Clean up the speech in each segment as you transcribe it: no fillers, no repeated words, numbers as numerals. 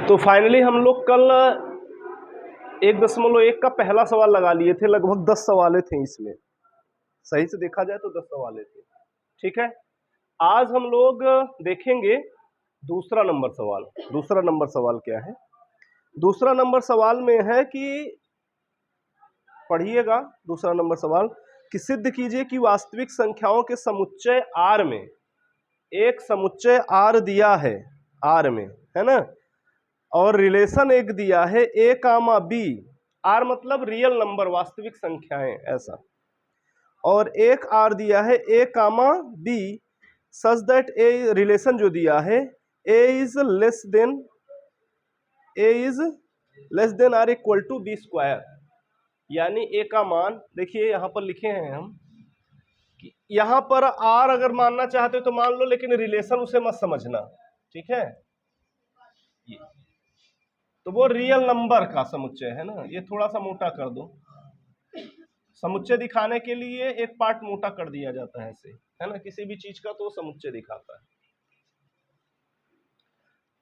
तो फाइनली हम लोग कल 1.1 का पहला सवाल लगा लिए थे। लगभग 10 सवाल थे इसमें, सही से देखा जाए तो 10 सवाल थे। ठीक है, आज हम लोग देखेंगे दूसरा नंबर सवाल। दूसरा नंबर सवाल क्या है? दूसरा नंबर सवाल में है कि पढ़िएगा दूसरा नंबर सवाल कि सिद्ध कीजिए कि वास्तविक संख्याओं के समुच्चय R में एक समुच्चय R दिया है, R में है ना, और रिलेशन एक दिया है A, B। R मतलब रियल नंबर, वास्तविक संख्याएं ऐसा, और एक R दिया है A, B such that A relation जो दिया है A is less than R equal to B square. यानी A का मान देखिए यहां पर लिखे हैं हम कि यहां पर R अगर मानना चाहते हो तो मान लो, लेकिन रिलेशन उसे मत समझना। ठीक है, ये तो वो रियल नंबर का समुच्चय है ना। ये थोड़ा सा मोटा कर दो, समुच्चय दिखाने के लिए एक पार्ट मोटा कर दिया जाता है ऐसे, है ना, किसी भी चीज का तो समुच्चय दिखाता है।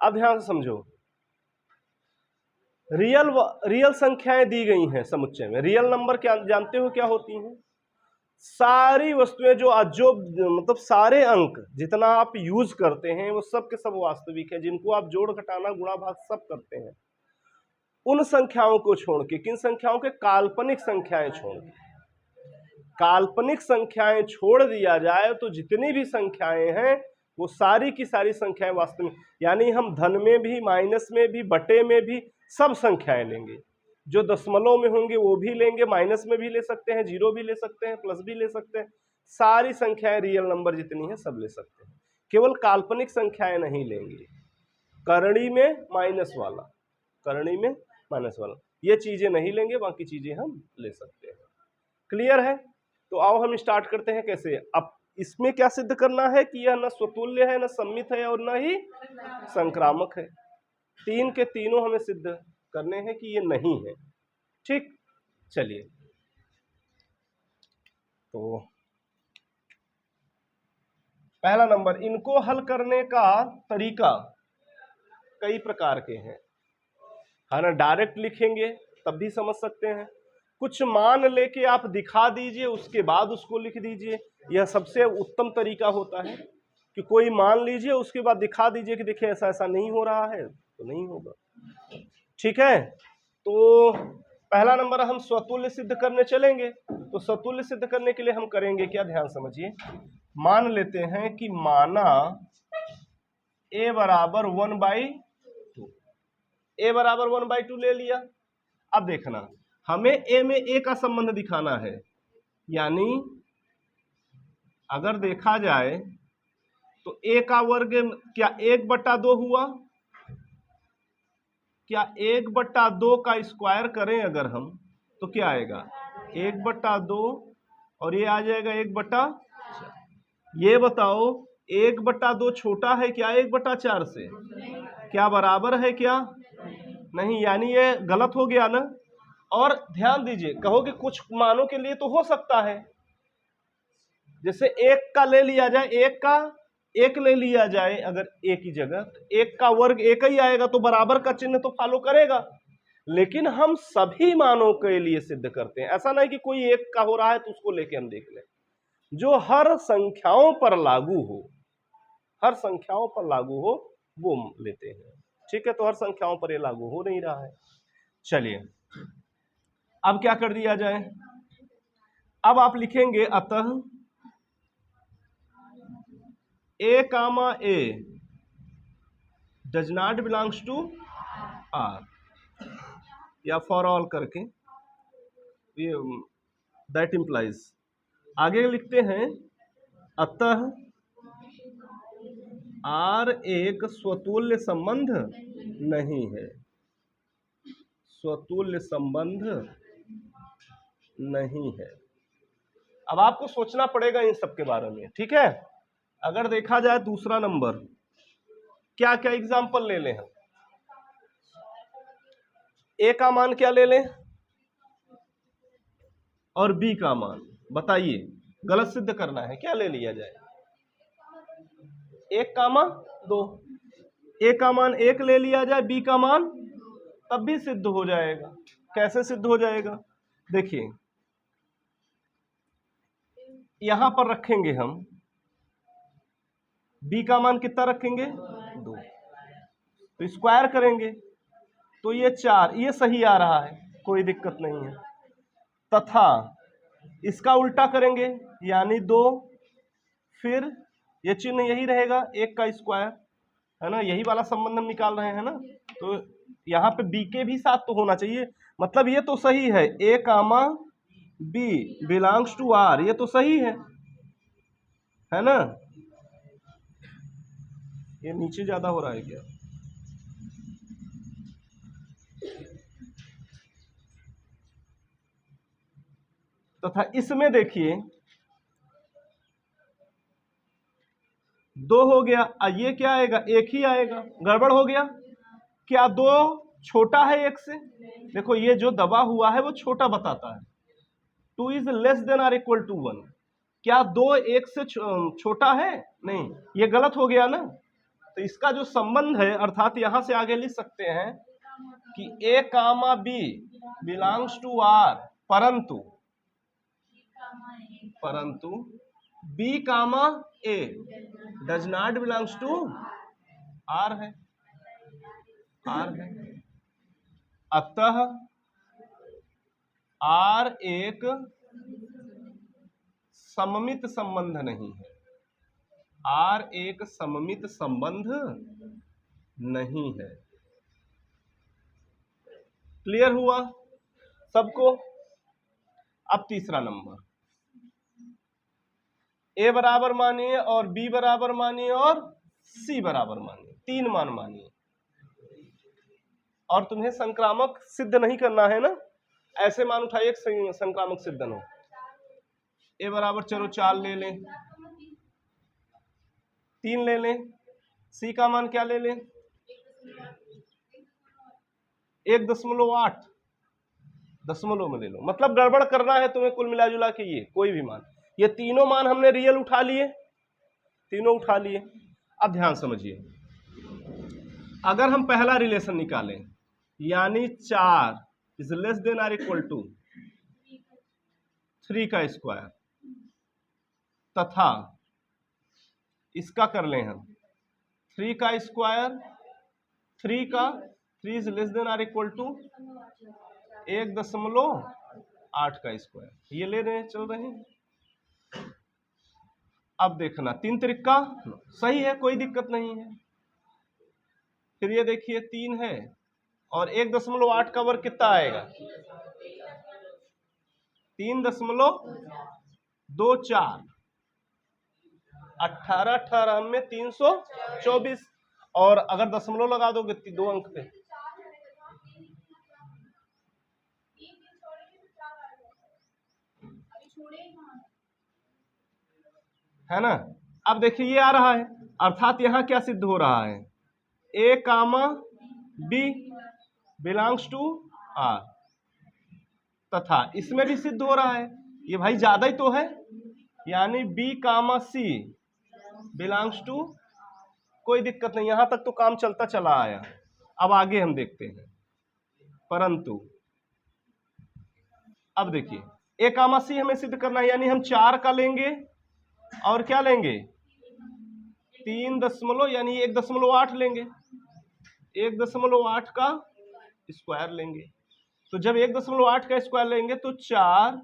अब ध्यान से समझो, रियल संख्याएं दी गई हैं समुच्चय में। रियल नंबर क्या जानते हो क्या होती हैं? सारी वस्तुएं जो मतलब सारे अंक जितना आप यूज करते हैं वो सब के सब वास्तविक है, जिनको आप जोड़ घटाना गुणा भाग सब करते हैं। उन संख्याओं को छोड़ के, किन संख्याओं के? काल्पनिक संख्याएं छोड़ के। काल्पनिक संख्याएं छोड़ दिया जाए तो जितनी भी संख्याएं हैं वो सारी की सारी संख्याएं वास्तविक। यानी हम धन में भी, माइनस में भी, बटे में भी सब संख्याएं लेंगे। जो दशमलव में होंगे वो भी लेंगे, माइनस में भी ले सकते हैं, जीरो भी ले सकते हैं, प्लस भी ले सकते हैं। सारी संख्याएं रियल नंबर जितनी है सब ले सकते हैं, केवल काल्पनिक संख्याएं नहीं लेंगे। करणी में माइनस वाला, करणी में माइनस वाला, ये चीजें नहीं लेंगे, बाकी चीजें हम ले सकते हैं। क्लियर है? तो आओ हम स्टार्ट करते हैं। कैसे? अब इसमें क्या सिद्ध करना है कि यह न स्वतुल्य है, न सम्मित है, और न ही संक्रामक है। तीन के तीनों हमें सिद्ध करने हैं कि ये नहीं है। ठीक, चलिए तो पहला नंबर, इनको हल करने का तरीका कई प्रकार के हैं, है ना। डायरेक्ट लिखेंगे तब भी समझ सकते हैं, कुछ मान लेके आप दिखा दीजिए उसके बाद उसको लिख दीजिए, यह सबसे उत्तम तरीका होता है। कि कोई मान लीजिए उसके बाद दिखा दीजिए कि देखिए ऐसा ऐसा नहीं हो रहा है, तो नहीं होगा। ठीक है, तो पहला नंबर हम स्वतुल्य सिद्ध करने चलेंगे। तो स्वतुल्य सिद्ध करने के लिए हम करेंगे क्या, ध्यान समझिए। मान लेते हैं कि माना a बराबर 1/2, a बराबर 1/2 ले लिया। अब देखना, हमें a में a का संबंध दिखाना है। यानी अगर देखा जाए तो a का वर्ग क्या 1/2 हुआ? क्या 1/2 का स्क्वायर करें अगर हम तो क्या आएगा? 1/2, और ये आ जाएगा 1/4। ये बताओ 1/2 छोटा है क्या 1/4 से? क्या बराबर है क्या? नहीं, यानी ये गलत हो गया ना। और ध्यान दीजिए, कहोगे कुछ मानों के लिए तो हो सकता है, जैसे 1 का ले लिया जाए, 1 का 1 ले लिया जाए अगर a की जगह, तो 1 का वर्ग 1 ही आएगा, तो बराबर का चिन्ह तो फॉलो करेगा। लेकिन हम सभी मानों के लिए सिद्ध करते हैं, ऐसा नहीं कि कोई 1 का हो रहा है तो उसको लेके हम देख लें। जो हर संख्याओं पर लागू हो, हर संख्याओं पर लागू हो वो लेते हैं। ठीक है, तो हर संख्याओं पर ये लागू हो नहीं रहा है। चलिए अब क्या कर दिया जाए, अब आप लिखेंगे अतः a, does not belongs to R, या फॉर ऑल करके, ये दैट इंप्लाइज। आगे लिखते हैं अतः R एक स्वतुल्य संबंध नहीं है, स्वतुल्य संबंध नहीं है। अब आपको सोचना पड़ेगा इन सब के बारे में। ठीक है, अगर देखा जाए दूसरा नंबर, क्या क्या एग्जाम्पल ले लें हम? A का मान क्या ले लें और B का मान बताइए, गलत सिद्ध करना है, क्या ले लिया जाए? 1 कामा 2, ए का मान 1 ले लिया जाए, बी का मान तब भी सिद्ध हो जाएगा। कैसे सिद्ध हो जाएगा? देखिए यहां पर रखेंगे हम, बी का मान कितना रखेंगे 2, तो स्क्वायर करेंगे तो ये 4, ये सही आ रहा है, कोई दिक्कत नहीं है। तथा इसका उल्टा करेंगे यानी 2, फिर ये चिन्ह यही रहेगा 1 का स्क्वायर, है ना, यही वाला संबंध हम निकाल रहे हैं ना। तो यहाँ पे बी के भी साथ तो होना चाहिए, मतलब ये तो सही है, ए comma b belongs to are, ये तो सही है ना। ये नीचे ज्यादा हो रहा है क्या? तथा इसमें देखिए 2 हो गया, ये क्या आएगा 1 ही आएगा, गड़बड़ हो गया। क्या 2 छोटा है 1 से? देखो ये जो दबा हुआ है वो छोटा बताता है, 2 is less than are equal to 1। क्या 2 1 से छोटा है? नहीं, ये गलत हो गया ना। तो इसका जो संबंध है, अर्थात यहां से आगे लिख सकते हैं कि a comma b belongs to R, परंतु b comma a does not belongs to R है। अतः आर एक सममित संबंध नहीं है, आर एक सममित संबंध नहीं है। क्लियर हुआ सबको? अब तीसरा नंबर, ए बराबर मानिए और बी बराबर मानिए और सी बराबर मानिए, 3 मान मानिए। और तुम्हें संक्रामक सिद्ध नहीं करना है ना, ऐसे मान उठाइए संक्रामक सिद्ध न हो। ए बराबर चलो 4 ले लें, 3 ले लें, सी का मान क्या ले लें 1.8 दशमलव में ले लो, मतलब गड़बड़ करना है तुम्हें कुल मिला जुला के ये कोई भी मान। ये तीनों मान हमने रियल उठा लिए, तीनों उठा लिए। अब ध्यान समझिए, अगर हम पहला रिलेशन निकालें यानी 4 is less than are equal to 3 का स्क्वायर, तथा इसका कर लें हम 3 का square, 3 is less than are equal to 1.8 का स्क्वायर, ये ले रहे हैं, चल रहे हैं। अब देखना 3 त्रिका सही है, कोई दिक्कत नहीं है। फिर ये देखिए 3 है और 1.8 का वर्ग कितना आएगा 3.24, 18 में 324, और अगर दशमलव लगा दोगे 2 अंक पे, है ना। अब देखिए ये आ रहा है, अर्थात यहां क्या सिद्ध हो रहा है, ए comma b belongs to are, तथा इसमें भी सिद्ध हो रहा है, ये भाई ज्यादा ही तो है, यानी b comma c belongs to, कोई दिक्कत नहीं, यहां तक तो काम चलता चला आया। अब आगे हम देखते हैं, परंतु अब देखिए ए कामा सी हमें सिद्ध करना है, यानी हम 4 का लेंगे और क्या लेंगे 3 यानी 1.8 लेंगे, 1.8 का स्क्वायर लेंगे। तो जब 1.8 का स्क्वायर लेंगे तो 4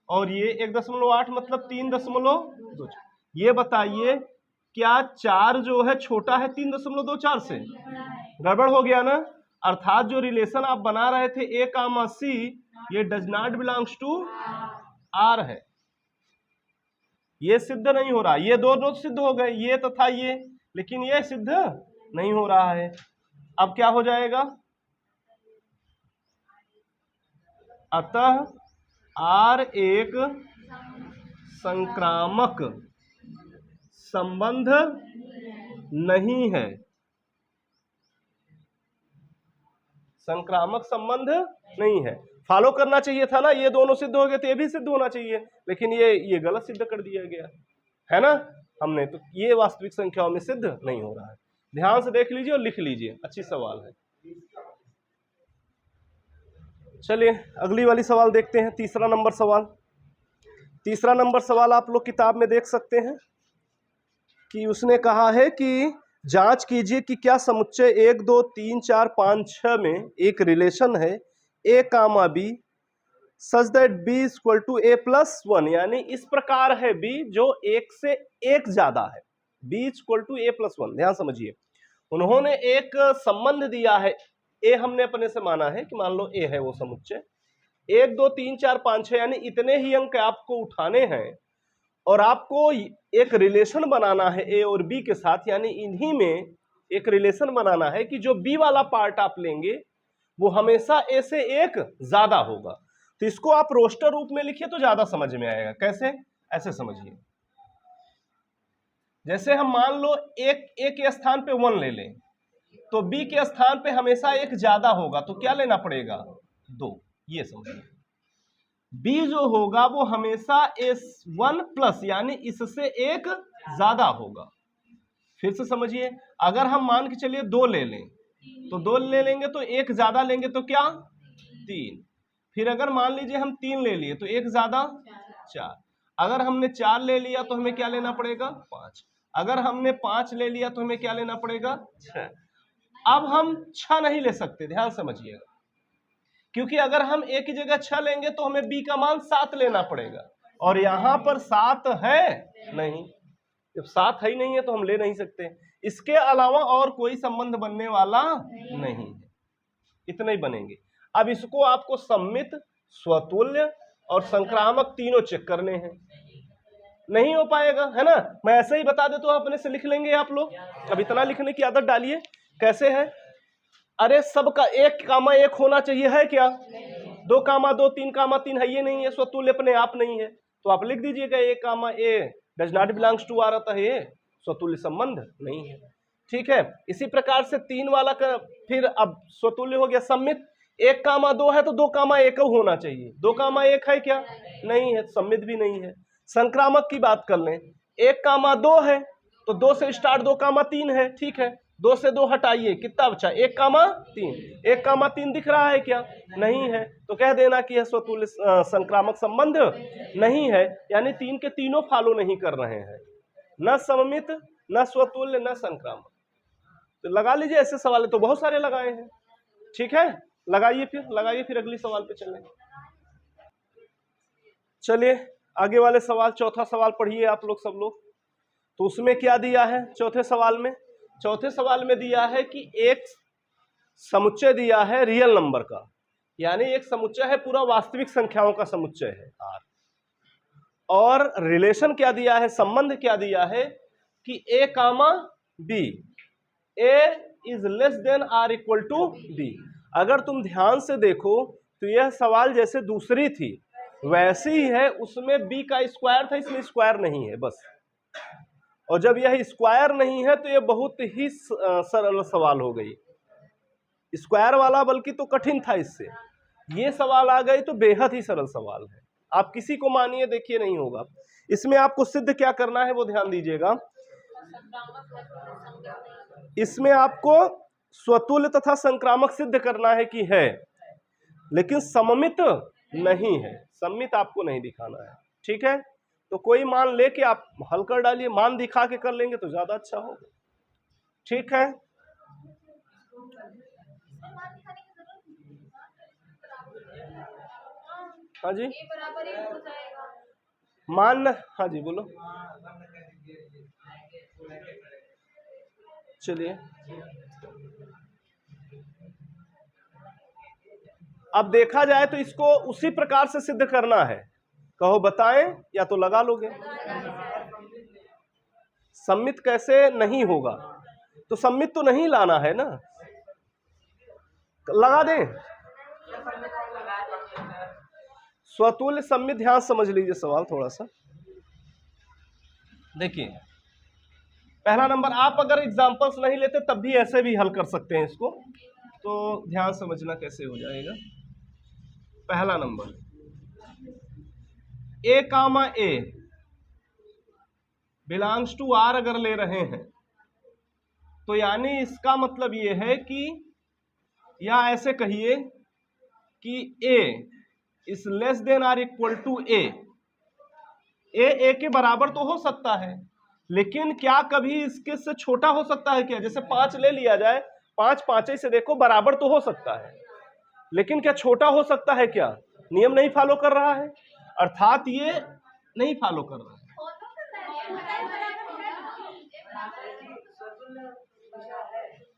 और ये 1.8 मतलब 3.2। ये बताइए क्या 4 जो है छोटा है 3.24 से? गड़बड़ हो गया ना। अर्थात जो रिलेशन आप बना रहे थे ए कामा सी, ये does not belongs to R है, ये सिद्ध नहीं हो रहा। ये दोनों सिद्ध हो गए, ये तथा ये, लेकिन ये सिद्ध नहीं हो रहा है। अब क्या हो जाएगा, अतः आर एक संक्रामक संबंध नहीं है, संक्रामक संबंध नहीं है। फॉलो करना चाहिए था ना, ये दोनों सिद्ध हो गए तो ये भी सिद्ध होना चाहिए, लेकिन ये गलत सिद्ध कर दिया गया है ना। हमने, तो ये वास्तविक संख्याओं में सिद्ध नहीं हो रहा है। ध्यान से देख लीजिए और लिख लीजिए, अच्छी सवाल है। चलिए अगली वाली सवाल देखते हैं, तीसरा नंबर सवाल। तीसरा नंबर सवाल आप लोग किताब में देख सकते हैं कि उसने कहा है कि जांच कीजिए कि क्या समुच्चय 1 2 3 4 5 6 में एक रिलेशन है a comma b such that b equal to a plus 1, यानी इस प्रकार है b जो एक से एक ज्यादा है, b equal to a plus 1। ध्यान समझिए, उन्होंने एक संबंध दिया है, a हमने अपने से माना है कि मान लो a है वो समुच्चय, 1 2 3 4 5 6 यानी इतने ही अंक आपको उठाने हैं और आपको एक रिलेशन बनाना है ए और बी के साथ, यानी इन्हीं में एक रिलेशन बनाना है कि जो बी वाला पार्ट आप लेंगे वो हमेशा ए से एक ज्यादा होगा। तो इसको आप रोस्टर रूप में लिखिए तो ज्यादा समझ में आएगा। कैसे? ऐसे समझिए, जैसे हम मान लो एक ए के स्थान पे 1 ले लें तो बी के स्थान पे हमेशा एक ज्यादा होगा, तो क्या लेना पड़ेगा? 2। ये समझिए, b जो होगा वो हमेशा s1 प्लस यानी इससे एक ज्यादा होगा। फिर से समझिए, अगर हम मान के चलिए 2 ले लें तो 2 ले लेंगे तो एक ज्यादा लेंगे तो क्या? 3। फिर अगर मान लीजिए हम 3 ले लिए तो एक ज्यादा 4। अगर हमने 4 ले लिया तो हमें क्या लेना पड़ेगा? 5। अगर हमने 5 ले लिया तो हमें क्या लेना पड़ेगा? 6। अब हम 6 नहीं ले सकते, ध्यान समझिएगा, क्योंकि अगर हम a की जगह 6 लेंगे तो हमें b का मान 7 लेना पड़ेगा, और यहां पर 7 है नहीं। जब 7 है ही नहीं है तो हम ले नहीं सकते। इसके अलावा और कोई संबंध बनने वाला नहीं है, इतने ही बनेंगे। अब इसको आपको सम्मित, स्वतुल्य और संक्रामक तीनों चेक करने हैं। नहीं हो पाएगा, है ना? मैं ऐसे ही बता देता हूं, अपने से लिख लेंगे आप लोग। अब इतना लिखने की आदत डालिए। कैसे है? अरे सबका 1 कामा 1 होना चाहिए, है क्या? 2 कामा 2 3 कामा 3 है, ये नहीं है, स्वतुल्य अपने आप नहीं है, तो आप लिख दीजिएगा 1 comma a does not belongs to आ रहा है, स्वतुल्य संबंध नहीं है। ठीक है, इसी प्रकार से 3 वाला का फिर अब स्वतुल्य हो गया सम्मित। 1 कामा 2 है तो 2 कामा 1 होना चाहिए, 2 कामा 1 है क्या? नहीं है, सम्मित भी नहीं है। संक्रामक की बात कर लें, 1 कामा 2 है तो 2 से स्टार्ट 2 कामा 3 है, ठीक है, 2 से 2 हटाइए, कितना बचा? 1 कामा 3। 1 कामा 3 दिख रहा है क्या? नहीं है, तो कह देना कि यह स्वतुल्य संक्रामक संबंध नहीं है, यानी 3 के तीनों फॉलो नहीं कर रहे हैं, न सममित, न स्वतुल्य, न संक्रामक। तो लगा लीजिए, ऐसे सवाल तो बहुत सारे लगाए हैं। ठीक है, लगाइए, फिर अगली सवाल पे चलें। चलिए आगे वाले सवाल, चौथा सवाल पढ़िए आप लोग सब लोग। तो उसमें क्या दिया है चौथे सवाल में? चौथे सवाल में दिया है कि एक समुच्चय दिया है रियल नंबर का, यानी एक समुच्चय है पूरा वास्तविक संख्याओं का समुच्चय है R, और रिलेशन क्या दिया है, संबंध क्या दिया है कि a comma b, a is less than r equal to b। अगर तुम ध्यान से देखो तो यह सवाल जैसे दूसरी थी वैसी ही है, उसमें b का स्क्वायर था, इसमें स्क्वायर नहीं है बस। और जब यह स्क्वायर नहीं है तो यह बहुत ही सरल सवाल हो गई। स्क्वायर वाला बल्कि तो कठिन था, इससे ये सवाल आ गई तो बेहद ही सरल सवाल है। आप किसी को मानिए, देखिए नहीं होगा। इसमें आपको सिद्ध क्या करना है वो ध्यान दीजिएगा। इसमें आपको स्वतुल्य तथा संक्रामक सिद्ध करना है कि है, लेकिन सममित नहीं है, सम्मित आपको नहीं दिखाना है। ठीक है, तो कोई मान लेके आप हल कर डालिए, मान दिखा के कर लेंगे तो ज्यादा अच्छा होगा। ठीक है, हाँ जी, मान, हाँ जी बोलो। चलिए अब देखा जाए तो इसको उसी प्रकार से सिद्ध करना है। कहो बताएं या तो लगा लोगे। सम्मित कैसे नहीं होगा? तो सम्मित तो नहीं लाना है ना, लगा दें। स्वतुल्य सम्मित, ध्यान समझ लीजिए सवाल थोड़ा सा। देखिए पहला नंबर, आप अगर एग्जांपल्स नहीं लेते तब भी ऐसे भी हल कर सकते हैं इसको, तो ध्यान समझना कैसे हो जाएगा। पहला number, a comma a belongs to R अगर ले रहे हैं तो यानी इसका मतलब ये है कि, या ऐसे कहिए कि a is less than are equal to a के बराबर तो हो सकता है, लेकिन क्या कभी इसके से छोटा हो सकता है क्या? जैसे 5 ले लिया जाए, 5 5 से देखो बराबर तो हो सकता है, लेकिन क्या छोटा हो सकता है क्या? नियम नहीं फॉलो कर रहा है, अर्थात ये नहीं फॉलो कर रहा है।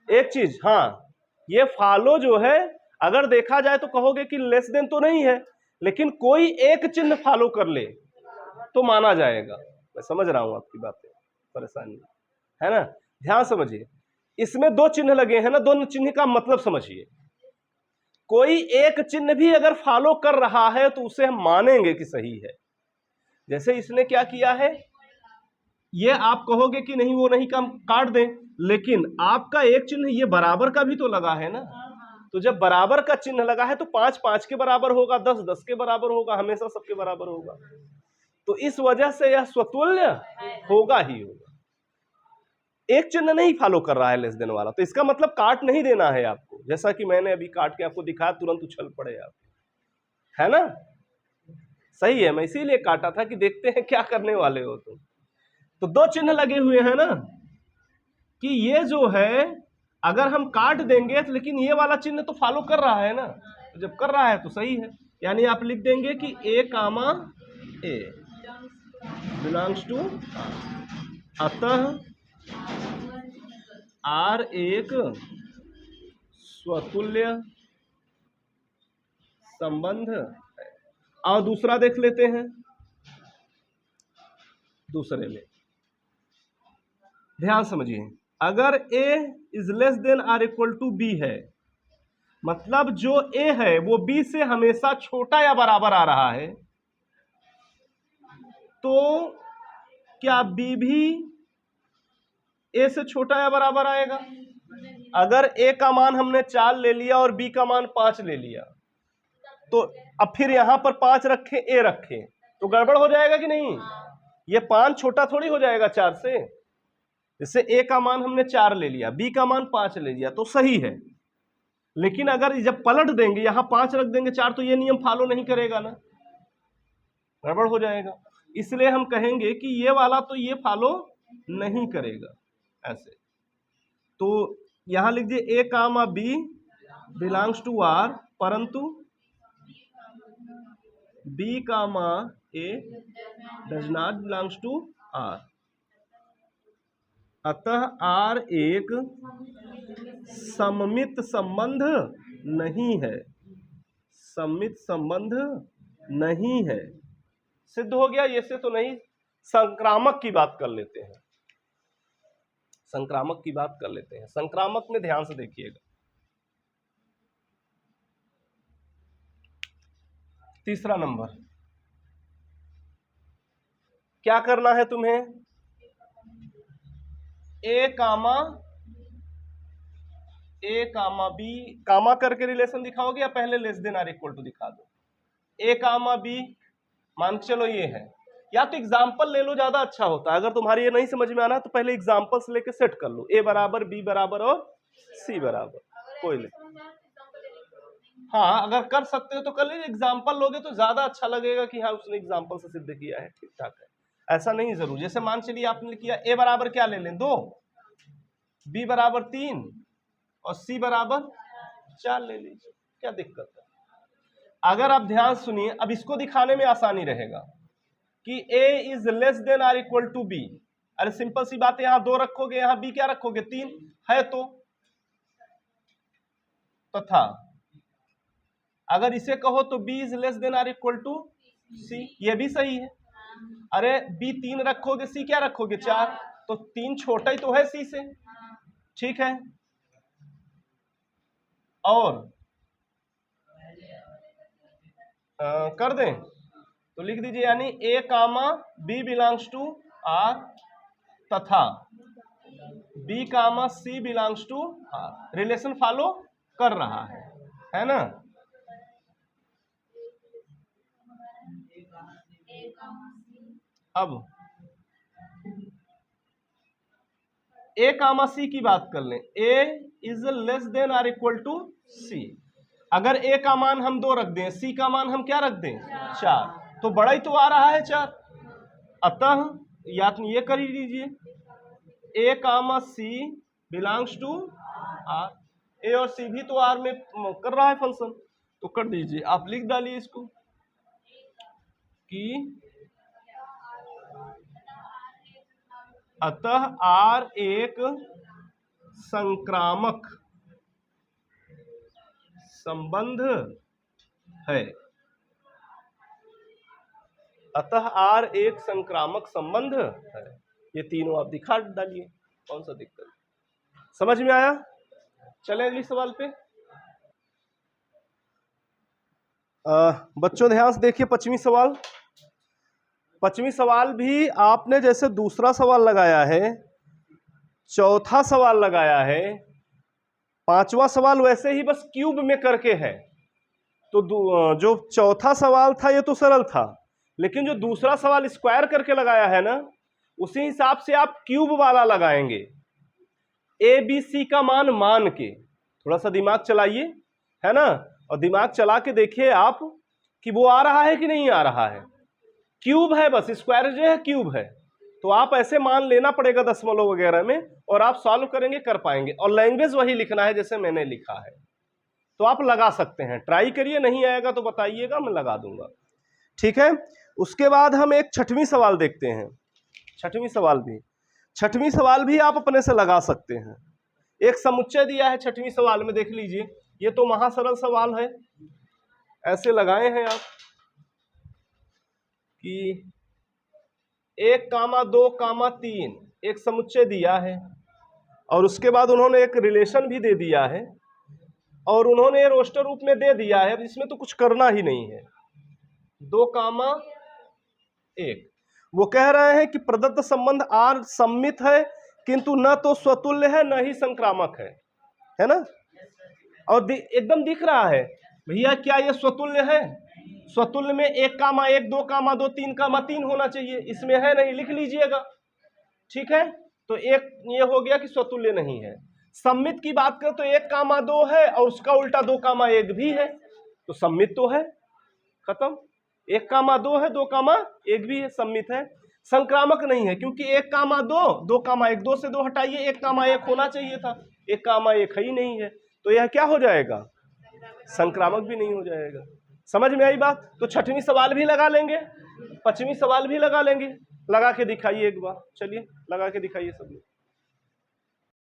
एक चीज, हाँ, ये फॉलो जो है अगर देखा जाए तो कहोगे कि लेस देन तो नहीं है, लेकिन कोई एक चिन्ह फॉलो कर ले तो माना जाएगा। मैं समझ रहा हूं आपकी बातें, परेशानी है ना। ध्यान समझिए, इसमें 2 चिन्ह लगे हैं ना, दोनों चिन्ह का मतलब समझिए। कोई एक चिन्ह भी अगर फॉलो कर रहा है तो उसे हम मानेंगे कि सही है। जैसे इसने क्या किया है, ये आप कहोगे कि नहीं वो नहीं, कम काट दें, लेकिन आपका एक चिन्ह ये बराबर का भी तो लगा है ना। तो जब बराबर का चिन्ह लगा है तो 5 5 के बराबर होगा, 10 10 के बराबर होगा, हमेशा सबके बराबर होगा। तो इस वजह से यह स्वतुल्य होगा ही होगा। एक चिन्ह नहीं फॉलो कर रहा है लेस देन वाला, तो इसका मतलब काट नहीं देना है आपको, जैसा कि मैंने अभी काट के आपको दिखाया, तुरंत उछल पड़े आप, है ना। सही है, मैं इसीलिए काटा था कि देखते हैं क्या करने वाले हो तुम। तो 2 चिन्ह लगे हुए हैं ना, कि ये जो है अगर हम काट देंगे तो, लेकिन ये वाला चिन्ह तो फॉलो कर रहा है ना, तो जब कर रहा है तो सही है। यानी आप लिख देंगे कि a comma A belongs to, अतः आर एक स्वतुल्य संबंध है। और दूसरा देख लेते हैं, दूसरे में ध्यान समझिए, अगर a is less than are equal to b है, मतलब जो a है वो b से हमेशा छोटा या बराबर आ रहा है, तो क्या b भी a से छोटा या बराबर आएगा? अगर a का मान हमने 4 ले लिया और b का मान 5 ले लिया, तो अब फिर यहां पर 5 रखें, a रखें, तो गड़बड़ हो जाएगा कि नहीं? ये 5 छोटा थोड़ी हो जाएगा 4 से। जैसे a का मान हमने 4 ले लिया, b का मान 5 ले लिया, तो सही है। लेकिन अगर जब पलट देंगे, यहां 5 रख देंगे 4, तो ये नियम फॉलो नहीं करेगा ना, गड़बड़ हो जाएगा। इसलिए हम कहेंगे कि ये वाला तो ये फॉलो नहीं करेगा ऐसे। तो यहां लिख दिए a comma b belongs to r, परंतु b comma a does not belongs to r। अतः r एक सममित संबंध नहीं है, सममित संबंध नहीं है। सिद्ध हो गया ये से तो नहीं। संक्रामक की बात कर लेते हैं, संक्रामक की बात कर लेते हैं। संक्रामक में ध्यान से देखिएगा, तीसरा नंबर क्या करना है तुम्हें, ए कामा बी, कामा करके रिलेशन दिखाओगे या पहले less than are equal to दिखा दो? ए कामा बी मान के चलो ये है, या तो एग्जाम्पल ले लो, ज्यादा अच्छा होता है। अगर तुम्हारी ये नहीं समझ में आना तो पहले एग्जाम्पल्स लेके सेट कर लो, ए बराबर बी बराबर और सी बराबर, कोई ले। हाँ, अगर कर सकते हो तो कर लीजिए, एग्जाम्पल लोगे तो ज्यादा अच्छा लगेगा कि हाँ उसने एग्जाम्पल से सिद्ध किया है, ठीक ठाक है। ऐसा नहीं जरूर, जैसे मान चलिए आपने किया ए बराबर क्या ले लें 2, बी बराबर 3 और सी बराबर 4 ले लीजिए, क्या दिक्कत है। अगर आप ध्यान सुनिए, अब इसको दिखाने में आसानी रहेगा कि a is less than are equal to b. अरे सिंपल सी बात है, यहां 2 रखोगे, यहां b क्या रखोगे 3 है, तो तथा अगर इसे कहो तो b is less than are equal to c, ये भी सही है। अरे b 3 रखोगे, c क्या रखोगे 4, तो 3 छोटा ही तो है c से, ठीक है। और कर दें तो लिख दीजिए, यानी a comma b belongs to r तथा b comma c belongs to r, relation follow कर रहा है ना। अब ए कामा सी की बात कर लें, a is less than are equal to c. अगर ए का मान हम 2 रख दें, सी का मान हम क्या रख दें 4, तो बड़ा ही तो आ रहा है 4। अतः या तो ये कर ही लीजिए, ए comma c belongs to are, ए और सी भी तो आर में कर रहा है फंक्शन, तो कर दीजिए। आप लिख डालिए इसको कि अतः आर एक संक्रामक संबंध है। अतः आर एक संक्रामक संबंध है। ये तीनों आप दिखा डालिए, कौन सा दिक्कत, समझ में आया? चले अगले सवाल पे। बच्चों ध्यान से देखिए 25वां सवाल। 25वां सवाल भी आपने जैसे दूसरा सवाल लगाया है, चौथा सवाल लगाया है, 5वां सवाल वैसे ही बस क्यूब में करके है। तो जो चौथा सवाल था ये तो सरल था, लेकिन जो दूसरा सवाल स्क्वायर करके लगाया है ना, उसी हिसाब से आप क्यूब वाला लगाएंगे। ए बी सी का मान के थोड़ा सा दिमाग चलाइए, है ना, और दिमाग चला के देखिए आप कि वो आ रहा है कि नहीं आ रहा है। क्यूब है, बस स्क्वायर जो है क्यूब है, तो आप ऐसे मान लेना पड़ेगा दशमलव वगैरह में, और आप सॉल्व करेंगे, कर पाएंगे। और लैंग्वेज वही लिखना है जैसे मैंने लिखा है, तो आप लगा सकते हैं। ट्राई करिए, नहीं आएगा तो बताइएगा, मैं लगा दूंगा, ठीक है। उसके बाद हम एक 6वां सवाल देखते हैं। 6वां सवाल भी आप अपने से लगा सकते हैं। एक समुच्चय दिया है 6वें सवाल में, देख लीजिए, ये तो महासरल सवाल है। ऐसे लगाए हैं आप कि 1, 2, 3 एक समुच्चय दिया है, और उसके बाद उन्होंने एक रिलेशन भी दे दिया है, और उन्होंने रोस्टर रूप में दे दिया है। इसमें तो कुछ करना ही नहीं है। 2, 1 वो कह रहे हैं कि प्रदत्त संबंध आर सम्मित है, किंतु न तो स्वतुल्य है न ही संक्रामक है ना। और एकदम दिख रहा है भैया, क्या ये स्वतुल्य है? स्वतुल्य में 1, 2, 2, 3, 3 होना चाहिए, इसमें है नहीं, लिख लीजिएगा, ठीक है। तो एक ये हो गया कि स्वतुल्य नहीं है। सम्मित की बात करें तो 1, 2 है, और उसका उल्टा 2, 1 भी है, तो सम्मित तो है, खत्म। 1, 2 है, 2, 1 भी है, सम्मित है। संक्रामक नहीं है, क्योंकि 1, 2, 2, 1, 2 से 2 हटाइए, 1, 1 होना चाहिए था, 1, 1 है ही नहीं है, तो यह क्या हो जाएगा? संक्रामक भी नहीं हो जाएगा। समझ में आई बात? तो 6वां सवाल भी लगा लेंगे, 5वां सवाल भी लगा लेंगे। लगा के दिखाइए एक बार, चलिए लगा के दिखाइए सब लोग।